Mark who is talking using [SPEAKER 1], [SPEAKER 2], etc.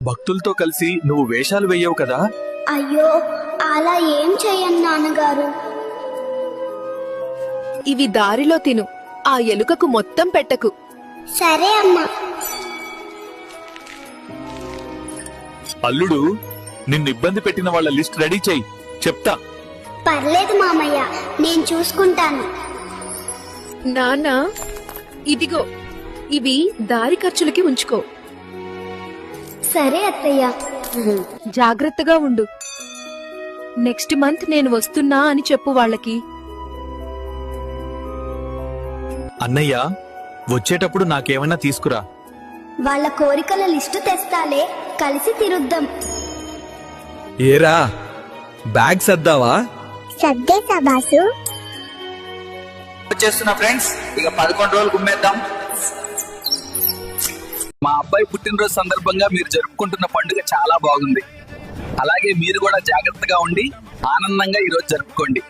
[SPEAKER 1] భక్తులతో కలిసి నువ్వు వేషాలు వెయ్యవు కదా?
[SPEAKER 2] అయ్యో, అలా ఏం చెయ్యను నాన్నగారు.
[SPEAKER 3] ఇవి దారిలో తిను, ఆ ఎలుకకు మొత్తం పెట్టకు.
[SPEAKER 2] సరే అమ్మా.
[SPEAKER 1] అల్లుడు, నిన్ను ఇబ్బంది పెట్టిన వాళ్ళ లిస్ట్ రెడీ చెయ్యి, చెప్తా.
[SPEAKER 2] పర్లేదు మామయ్య, నేను చూసుకుంటాను.
[SPEAKER 3] నాన్న, ఇదిగో, ఇవి దారి ఖర్చులకి ఉంచుకో.
[SPEAKER 2] సరే అత్తయ్య.
[SPEAKER 3] జాగ్రత్తగా ఉండు. నెక్స్ట్ మంత్ నేను వస్తున్నా అని చెప్పు వాళ్ళకి.
[SPEAKER 1] అన్నయ్య, వచ్చేటప్పుడు నాకేమైనా తీసుకురా.
[SPEAKER 2] వాళ్ళ కోరికల లిస్టు తెస్తాలే, కలిసి తిరుద్దాం.
[SPEAKER 4] ఏరా, బ్యాగ్ సర్దావా?
[SPEAKER 2] సర్దేసా బాసు.
[SPEAKER 5] వచ్చేస్తున్నా ఫ్రెండ్స్, ఇక 11 రోజులు గుమ్మేద్దాం.
[SPEAKER 1] మా అబ్బాయి పుట్టినరోజు సందర్భంగా మీరు జరుపుకుంటున్న పండుగ చాలా బాగుంది. అలాగే మీరు కూడా జాగ్రత్తగా ఉండి ఆనందంగా ఈరోజు జరుపుకోండి.